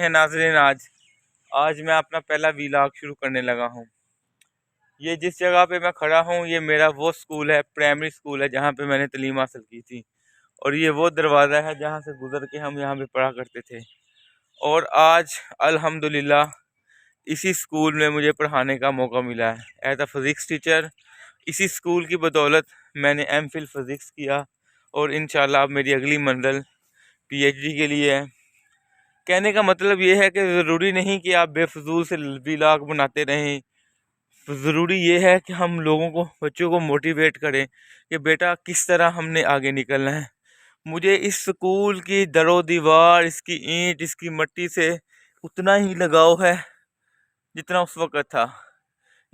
हैं नाज़रीन। आज आज मैं अपना पहला वीलॉग शुरू करने लगा हूँ। ये जिस जगह पे मैं खड़ा हूँ ये मेरा वो स्कूल है, प्राइमरी स्कूल है जहाँ पे मैंने तालीम हासिल की थी। और ये वो दरवाज़ा है जहाँ से गुज़र के हम यहाँ पे पढ़ा करते थे। और आज अल्हम्दुलिल्लाह इसी स्कूल में मुझे पढ़ाने का मौका मिला है एज अ फिज़िक्स टीचर। इसी स्कूल की बदौलत मैंने एमफिल फ़िज़िक्स किया और इंशाल्लाह अब मेरी अगली मंजिल पीएचडी के लिए है। कहने का मतलब ये है कि ज़रूरी नहीं कि आप बेफजूल से व्लॉग बनाते रहें। ज़रूरी ये है कि हम लोगों को, बच्चों को मोटिवेट करें कि बेटा किस तरह हमने आगे निकलना है। मुझे इस स्कूल की दरो दीवार, इसकी ईंट, इसकी मट्टी से उतना ही लगाव है जितना उस वक़्त था।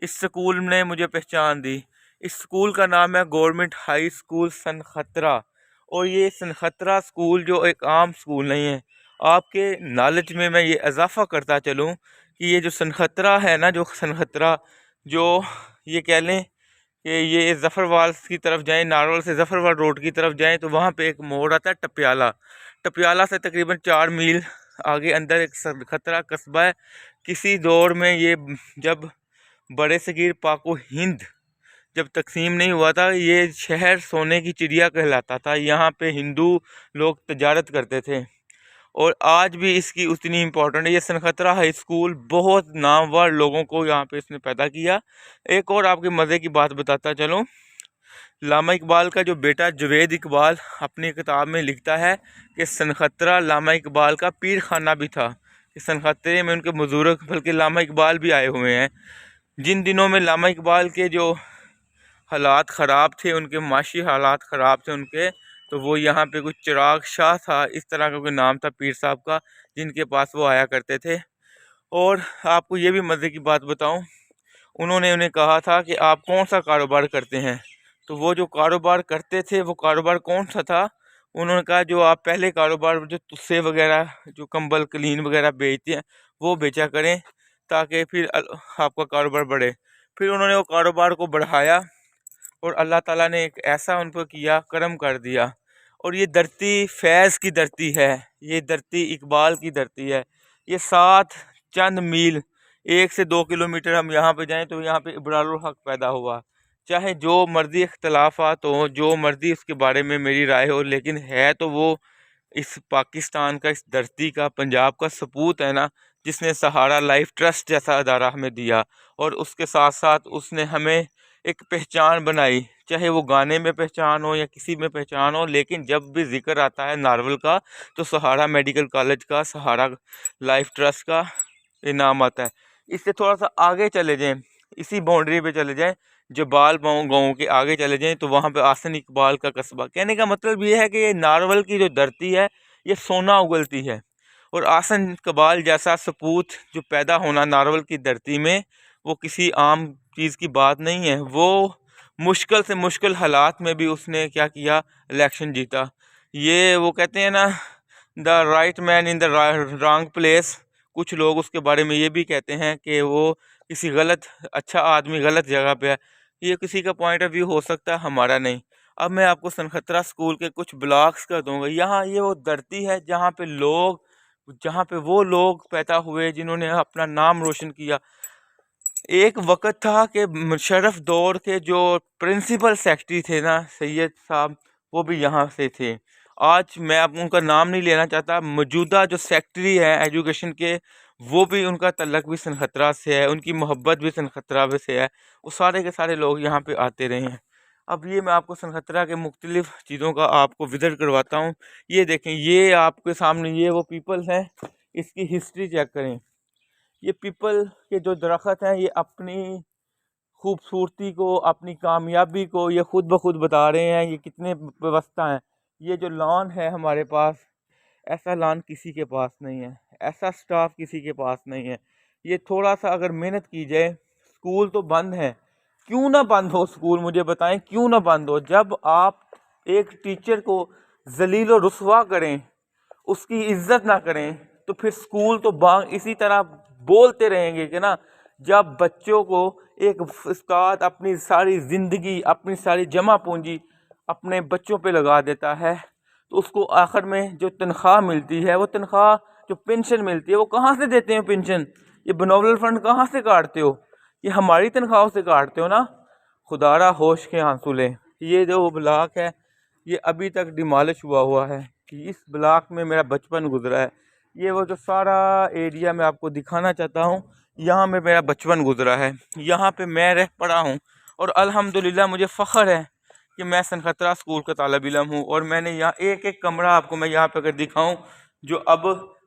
इस स्कूल ने मुझे पहचान दी। इस स्कूल का नाम है गवर्नमेंट हाई स्कूल सनखत्रा। और ये सनखत्रा स्कूल जो एक आम स्कूल नहीं है। आपके नॉलेज में मैं ये इजाफ़ा करता चलूँ कि ये जो सनखत्रा है ना, जो सनखत्रा, जो ये कह लें कि ये ज़फ़रवाल की तरफ जाएं, नारवल से ज़फ़रवाल रोड की तरफ जाएं तो वहाँ पे एक मोड़ आता है टपियाला। टपियाला से तकरीबन 4 मील आगे अंदर एक सनखत्रा कस्बा है। किसी दौर में ये जब बड़े सगीर पाको हिंद जब तकसीम नहीं हुआ था, ये शहर सोने की चिड़िया कहलाता था। यहाँ पे हिंदू लोग तजारत करते थे और आज भी इसकी उतनी इम्पोर्टेंट है। ये सनखत्रा हाई स्कूल बहुत नामवर लोगों को यहाँ पे इसने पैदा किया। एक और आपके मज़े की बात बताता चलूँ, लामा इकबाल का जो बेटा जुवैद इकबाल अपनी किताब में लिखता है कि सनखत्रा लामा इकबाल का पीर खाना भी था। कि सनखत्रे में उनके बुजुर्ग, बल्कि लामा इकबाल भी आए हुए हैं। जिन दिनों में लामा इकबाल के जो हालात ख़राब थे, उनके माशी हालात ख़राब थे उनके, तो वो यहाँ पे कुछ चिराग शाह था, इस तरह का कोई नाम था पीर साहब का, जिनके पास वो आया करते थे। और आपको ये भी मज़े की बात बताऊं, उन्होंने उन्हें कहा था कि आप कौन सा कारोबार करते हैं। तो वो जो कारोबार करते थे वो कारोबार कौन सा था, उन्होंने कहा जो आप पहले कारोबार जो तुस्से वगैरह, जो कंबल कलीन वगैरह बेचते हैं वो बेचा करें ताकि फिर आपका कारोबार बढ़े। फिर उन्होंने वो कारोबार को बढ़ाया और अल्लाह ताला ने एक ऐसा उन पर किया, करम कर दिया। और ये धरती फैज़ की धरती है, ये धरती इकबाल की धरती है। ये 7 चंद मील, 1 से 2 किलोमीटर हम यहाँ पे जाएं तो यहाँ पे इब्रारुल हक पैदा हुआ। चाहे जो मर्जी इख्तलाफात हो, जो मर्जी उसके बारे में मेरी राय हो, लेकिन है तो वो इस पाकिस्तान का, इस धरती का, पंजाब का सपूत है ना, जिसने सहारा लाइफ ट्रस्ट जैसा अदारा हमें दिया। और उसके साथ साथ उसने हमें एक पहचान बनाई, चाहे वो गाने में पहचान हो या किसी में पहचान हो, लेकिन जब भी जिक्र आता है नारवल का तो सहारा मेडिकल कॉलेज का, सहारा लाइफ ट्रस्ट का ये नाम आता है। इससे थोड़ा सा आगे चले जाएं, इसी बाउंड्री पे चले जाएं, जबाल गाँव के आगे चले जाएं तो वहाँ पे आसन इकबाल का कस्बा। कहने का मतलब ये है कि ये नारवल की जो धरती है ये सोना उगलती है। और आसन इकबाल जैसा सपूत जो पैदा होना नारवल की धरती में, वो किसी आम चीज़ की बात नहीं है। वो मुश्किल से मुश्किल हालात में भी उसने क्या किया, इलेक्शन जीता। ये वो कहते हैं ना, the right man in the wrong place. कुछ लोग उसके बारे में ये भी कहते हैं कि वो किसी गलत, अच्छा आदमी गलत जगह पे है। ये किसी का पॉइंट ऑफ व्यू हो सकता है, हमारा नहीं। अब मैं आपको सनखत्रा स्कूल के कुछ ब्लॉक्स का दूंगा। यहाँ ये वो धरती है जहाँ पे लोग, जहाँ पे वो लोग पैदा हुए जिन्होंने अपना नाम रोशन किया। एक वक़्त था कि मुशर्रफ दौर के जो प्रिंसिपल सेक्रेटरी थे ना, सैयद साहब, वो भी यहाँ से थे। आज मैं अब उनका नाम नहीं लेना चाहता। मौजूदा जो सेक्रेटरी हैं एजुकेशन के, वो भी, उनका तल्लक भी सनखत्रा से है, उनकी मोहब्बत भी सनखत्रा से है। वो सारे के सारे लोग यहाँ पे आते रहे हैं। अब ये मैं आपको सनखत्रा के मुख्तलिफ़ चीज़ों का आपको विज़िट करवाता हूँ। ये देखें, ये आपके सामने ये वो पीपल हैं, इसकी हिस्ट्री चेक करें। ये पीपल के जो दरख्त हैं ये अपनी खूबसूरती को, अपनी कामयाबी को ये खुद ब खुद बता रहे हैं। ये कितने व्यवस्था हैं। ये जो लॉन है हमारे पास, ऐसा लॉन किसी के पास नहीं है, ऐसा स्टाफ किसी के पास नहीं है। ये थोड़ा सा अगर मेहनत की जाए, स्कूल तो बंद है, क्यों ना बंद हो स्कूल, मुझे बताएं क्यों ना बंद हो। जब आप एक टीचर को जलील और रुसवा करें, उसकी इज्जत ना करें, तो फिर स्कूल तो बांग इसी तरह बोलते रहेंगे कि ना, जब बच्चों को एक उस्ताद अपनी सारी ज़िंदगी, अपनी सारी जमा पूंजी अपने बच्चों पे लगा देता है, तो उसको आखिर में जो तनख्वाह मिलती है वो तनख्वाह जो पेंशन मिलती है वो कहाँ से देते हैं पेंशन? ये बेनोवल फंड कहाँ से काटते हो? ये हमारी तनख्वाहों से काटते हो ना। खुदारा होश के आंसू ले। ये जो ब्लॉक है ये अभी तक डिमॉलिश हुआ है कि इस ब्लॉक में मेरा बचपन गुजरा है। ये वो जो सारा एरिया मैं आपको दिखाना चाहता हूँ, यहाँ में मेरा बचपन गुजरा है, यहाँ पे मैं रह पड़ा हूँ। और अल्हम्दुलिल्लाह मुझे फ़ख्र है कि मैं सनखतरा स्कूल का तालिब इल्म हूँ। और मैंने यहाँ एक एक कमरा आपको मैं यहाँ पे अगर दिखाऊँ जो अब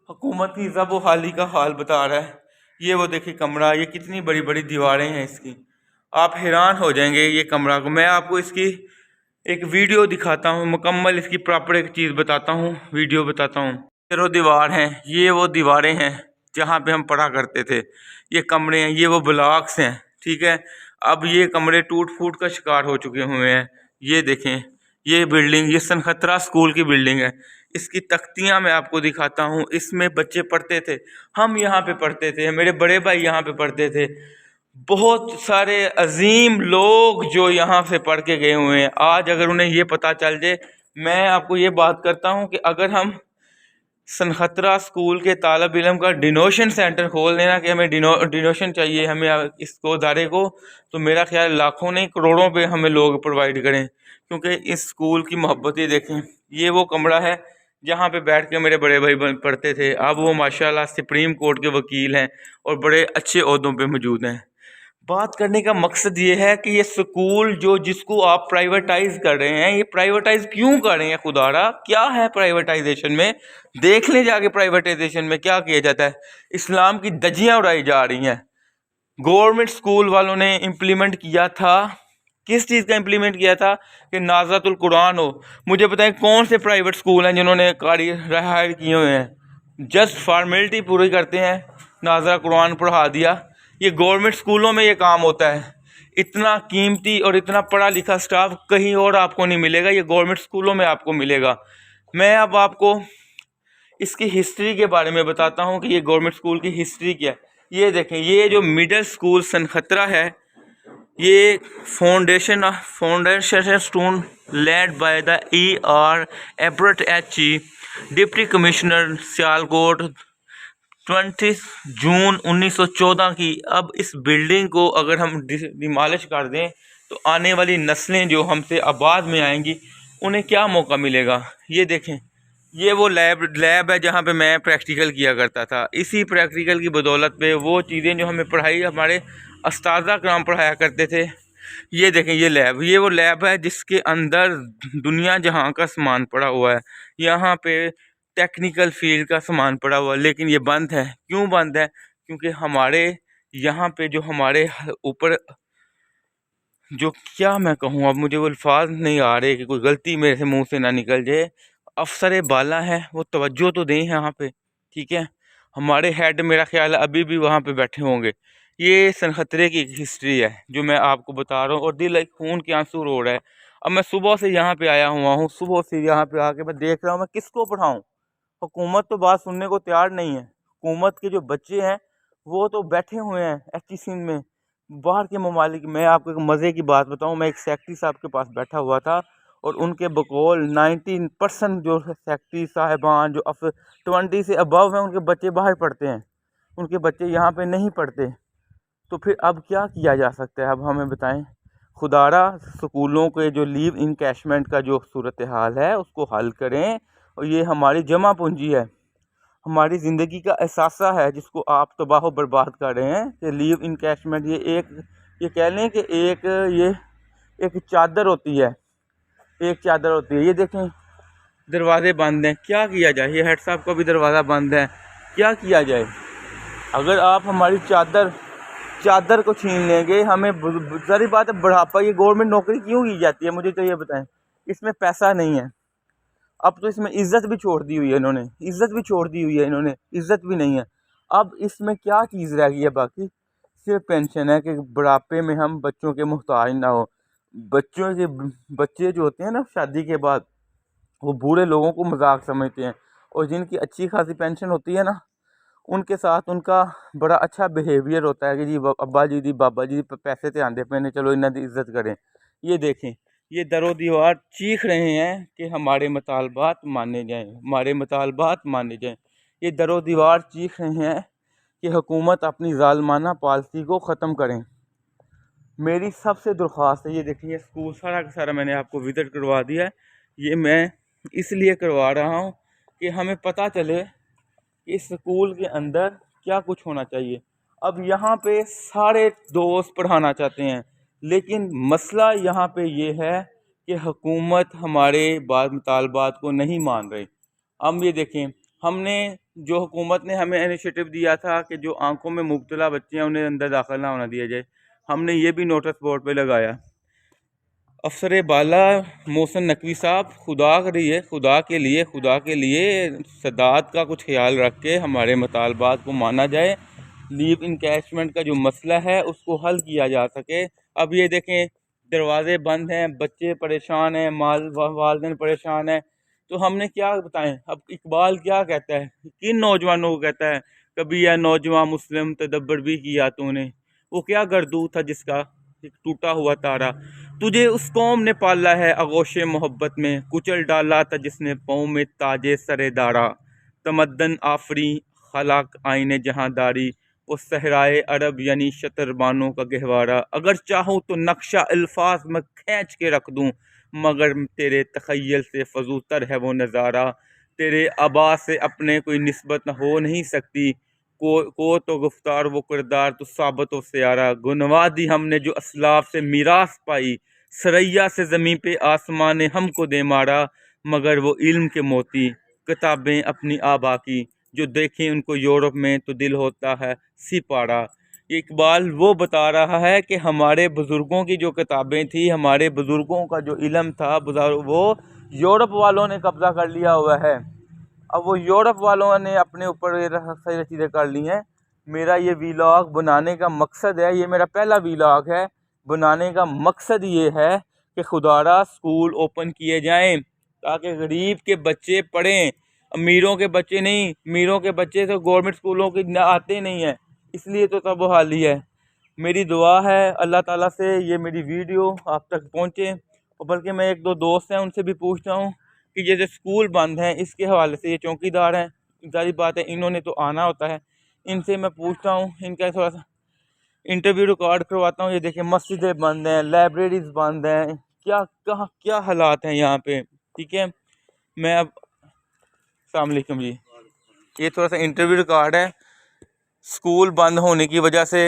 हुकूमत की ज़ब हाली का हाल बता रहा है। ये वो देखिए कमरा, ये कितनी बड़ी बड़ी दीवारें हैं इसकी, आप हैरान हो जाएंगे। ये कमरा को मैं आपको इसकी एक वीडियो दिखाता हूँ, मुकम्मल इसकी प्रॉपर एक चीज़ बताता हूँ, वीडियो बताता हूँ। ये दीवार हैं, ये वो दीवारें हैं जहाँ पे हम पढ़ा करते थे। ये कमरे हैं, ये वो ब्लॉक्स हैं, ठीक है। अब ये कमरे टूट फूट का शिकार हो चुके हुए हैं। ये देखें, ये बिल्डिंग, ये सनखतरा स्कूल की बिल्डिंग है। इसकी तख्तियाँ मैं आपको दिखाता हूँ, इसमें बच्चे पढ़ते थे, हम यहाँ पे पढ़ते थे, मेरे बड़े भाई यहाँ पे पढ़ते थे। बहुत सारे अजीम लोग जो यहाँ से पढ़ के गए हुए हैं, आज अगर उन्हें ये पता चल जाए, मैं आपको ये बात करता हूँ कि अगर हम सनखतरा स्कूल के तालब इलम का डिनोशन सेंटर खोल देना कि हमें डिनोशन चाहिए हमें इसको अदारे को, तो मेरा ख्याल लाखों नहीं करोड़ों पे हमें लोग प्रोवाइड करें। क्योंकि इस स्कूल की मोहब्बत ही देखें। ये वो कमरा है जहाँ पे बैठ के मेरे बड़े भाई पढ़ते थे। अब वो माशाल्लाह सुप्रीम कोर्ट के वकील हैं और बड़े अच्छे ओहदों पे मौजूद हैं। बात करने का मकसद ये है कि ये स्कूल जो जिसको आप प्राइवेटाइज कर रहे हैं, ये प्राइवेटाइज क्यों कर रहे हैं? खुदारा क्या है प्राइवेटाइजेशन में? देख लें जाके प्राइवेटाइजेशन में क्या किया जाता है। इस्लाम की धज्जियां उड़ाई जा रही हैं। गवर्नमेंट स्कूल वालों ने इम्प्लीमेंट किया था, किस चीज़ का इम्प्लीमेंट किया था कि नाज़ातुल कुरान हो। मुझे बताएं कौन से प्राइवेट स्कूल हैं जिन्होंने कारी हायर किए हुए हैं? जस्ट फॉर्मेलिटी पूरी करते हैं, नाज़रा कुरान पढ़ा दिया। ये गवर्नमेंट स्कूलों में ये काम होता है। इतना कीमती और इतना पढ़ा लिखा स्टाफ कहीं और आपको नहीं मिलेगा, ये गवर्नमेंट स्कूलों में आपको मिलेगा। मैं अब आपको इसकी हिस्ट्री के बारे में बताता हूँ कि ये गवर्नमेंट स्कूल की हिस्ट्री क्या है। ये देखें, ये जो मिडिल स्कूल सनखतरा है, ये foundation stone led by the E.R. एब्रट H.E. Deputy commissioner Sialkot 20 जून 1914 की। अब इस बिल्डिंग को अगर हम डिमॉलिश कर दें तो आने वाली नस्लें जो हमसे आबाद में आएंगी उन्हें क्या मौका मिलेगा? ये देखें, ये वो लैब है जहाँ पे मैं प्रैक्टिकल किया करता था। इसी प्रैक्टिकल की बदौलत पे वो चीज़ें जो हमें पढ़ाई हमारे उस्ताद कराम पढ़ाया करते थे। ये देखें, ये वो लैब है जिसके अंदर दुनिया जहाँ का सामान पड़ा हुआ है। यहाँ पे टेक्निकल फील्ड का सामान पड़ा हुआ है, लेकिन ये बंद है। क्यों बंद है? क्योंकि हमारे यहाँ पे जो हमारे ऊपर जो क्या मैं कहूँ, अब मुझे वो अल्फाज नहीं आ रहे कि कोई गलती मेरे से मुंह से ना निकल जाए। अफसर बाला है, वो तवज्जो तो दें यहाँ पे, ठीक है। हमारे हेड मेरा ख्याल है अभी भी वहाँ पे बैठे होंगे। ये सनखतरे की हिस्ट्री है जो मैं आपको बता रहा हूँ, और दिल खून के आंसू रो रहा है। अब मैं सुबह से यहाँ पे आया हुआ हूँ, सुबह से यहाँ पे आके मैं देख रहा हूँ मैं किसको पढ़ाऊँ। हुकूमत तो बात सुनने को तैयार नहीं है। हुकूमत के जो बच्चे हैं वो तो बैठे हुए हैं एच सिंध में, बाहर के ममालिक। मैं आपको एक मज़े की बात बताऊं, मैं एक सेक्रेटरी साहब के पास बैठा हुआ था और उनके बकौल 19% जो सेक्रेटरी साहिबान जो 20 से अबव हैं उनके बच्चे बाहर पढ़ते हैं, उनके बच्चे यहाँ पे नहीं पढ़ते। तो फिर अब क्या किया जा सकता है? अब हमें बताएं। खुदारा स्कूलों के जो लीव इनकैशमेंट का जो सूरत हाल है उसको हल करें। और ये हमारी जमा पूंजी है, हमारी ज़िंदगी का एहसासा है जिसको आप तबाह बर्बाद कर रहे हैं। कि लीव इनकैशमेंट ये कह लें कि एक चादर होती है, एक चादर होती है। ये देखें, दरवाजे बंद हैं, क्या किया जाए? ये हेड साहब का भी दरवाज़ा बंद है, क्या किया जाए? अगर आप हमारी चादर को छीन लेंगे, हमें सारी बात है बुढ़ापा। ये गवर्नमेंट नौकरी क्यों की जाती है मुझे तो ये बताएं। इसमें पैसा नहीं है। अब तो इसमें इज्जत भी छोड़ दी हुई है इन्होंने, इज्जत भी नहीं है। अब इसमें क्या चीज़ रह गई है? बाकी सिर्फ पेंशन है कि बुढ़ापे में हम बच्चों के मुहताज ना हो। बच्चे जो होते हैं ना शादी के बाद, वो बूढ़े लोगों को मजाक समझते हैं, और जिनकी अच्छी खासी पेंशन होती है ना उनके साथ उनका बड़ा अच्छा बिहेवियर होता है कि जी अब्बा जी दी बाबा जी पैसे ते आंदे पे ने, चलो इन्हों की इज्जत करें। ये देखें, ये दरो दीवार चीख रहे हैं कि हमारे मुतालबात माने जाएं, हमारे मुतालबात माने जाएं। ये दरो दीवार चीख रहे हैं कि हुकूमत अपनी ज़ालिमाना पॉलिसी को ख़त्म करें। मेरी सबसे दरख्वास्त है, ये देखिए स्कूल सारा का सारा मैंने आपको विज़िट करवा दिया है। ये मैं इसलिए करवा रहा हूँ कि हमें पता चले कि इस स्कूल के अंदर क्या कुछ होना चाहिए। अब यहाँ पे सारे दोस्त पढ़ाना चाहते हैं, लेकिन मसला यहाँ पे ये है कि हुकूमत हमारे बात मुतालबात को नहीं मान रही। हम ये देखें, हमने जो हुकूमत ने हमें इनिशिएटिव दिया था कि जो आंखों में मुब्तला बच्चे हैं उन्हें अंदर दाखिल ना होना दिया जाए, हमने ये भी नोटिस बोर्ड पे लगाया। अफसर बाला मोहसिन नकवी साहब, खुदा के लिए सदात का कुछ ख्याल रख के हमारे मुतालबात को माना जाए, लीव इनकैशमेंट का जो मसला है उसको हल किया जा सके। अब ये देखें दरवाजे बंद हैं, बच्चे परेशान हैं, वालिदैन परेशान हैं, तो हमने क्या बताएं। अब इकबाल क्या कहता है, किन नौजवानों को कहता है, कभी यह नौजवान मुस्लिम तदब्बर भी किया तूने, वो क्या गर्दू था जिसका एक टूटा हुआ तारा, तुझे उस कौम ने पाला है आगोशे मोहब्बत में, कुचल डाला था जिसने पाँव में ताजे सरे दारा, तमद्दन आफरी खलाक आईने जहांदारी, वो सहराए अरब यानी शतरबानों का गहवारा, अगर चाहूँ तो नक्शा अल्फाज में खींच के रख दूँ, मगर तेरे तखय्यल से फजूतर है वो नज़ारा, तेरे आबा से अपने कोई निस्बत हो नहीं सकती, को तो गुफ्तार वो किरदार तो साबत व स्यारा, गुनवा दी हमने जो असलाफ से मीरास पाई, सरैया से ज़मीं पे आसमान ने हमको दे मारा, मगर वो इल्म के मोती किताबें अपनी आबा की, जो देखें उनको यूरोप में तो दिल होता है सिपारा। इकबाल वो बता रहा है कि हमारे बुज़ुर्गों की जो किताबें थी, हमारे बुज़ुर्गों का जो इल्म था, वो यूरोप वालों ने कब्ज़ा कर लिया हुआ है। अब वो यूरोप वालों ने अपने ऊपर सारी चीज़ें कर ली हैं। मेरा ये वीलॉग बनाने का मकसद है, ये मेरा पहला वीलॉग है, बनाने का मकसद ये है कि खुदारा स्कूल ओपन किए जाएं ताकि गरीब के बच्चे पढ़ें, अमीरों के बच्चे नहीं। अमीरों के बच्चे तो गवर्नमेंट स्कूलों के आते नहीं हैं, इसलिए तो तब हाल ही है। मेरी दुआ है अल्लाह ताला से ये मेरी वीडियो आप तक पहुँचे, और बल्कि मैं एक दो दोस्त हैं उनसे भी पूछता हूँ कि ये जो स्कूल बंद हैं इसके हवाले से, ये चौकीदार हैं, जारी बात है इन्होंने तो आना होता है, इनसे मैं पूछता हूँ, इनका थोड़ा सा इंटरव्यू रिकॉर्ड करवाता हूँ। ये देखिए मस्जिदें बंद हैं, लाइब्रेरीज बंद हैं, क्या कहाँ क्या हालात हैं यहाँ पे। ठीक है, मैं अब अस्सलाम वालेकुम जी, ये थोड़ा सा इंटरव्यू रिकॉर्ड है। स्कूल बंद होने की वजह से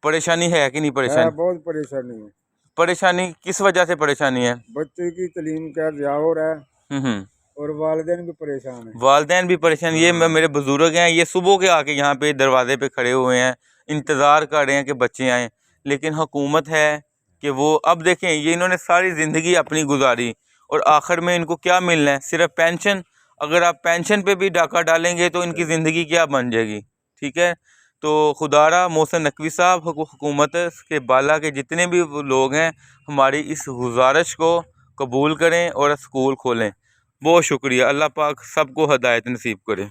परेशानी है कि नहीं? परेशानी बहुत परेशानी है। परेशानी किस वजह से परेशानी है? बच्चे की तालीम का ज़िया हो रहा है और वालिदैन भी परेशान है। वालिदैन भी परेशान। ये मेरे बुजुर्ग हैं, ये सुबह के आके यहाँ पे दरवाजे पे खड़े हुए हैं, इंतज़ार कर रहे हैं कि बच्चे आएँ, लेकिन हुकूमत है कि वो, अब देखें ये इन्होंने सारी ज़िंदगी अपनी गुजारी और आखिर में इनको क्या मिलना है? सिर्फ पेंशन। अगर आप पेंशन पे भी डाका डालेंगे तो इनकी ज़िंदगी क्या बन जाएगी? ठीक है, तो खुदारा मोहसिन नकवी साहब, हुकूमत के बाला के जितने भी लोग हैं, हमारी इस गुजारिश को कबूल करें और स्कूल खोलें। बहुत शुक्रिया। अल्लाह पाक सबको हदायत नसीब करे।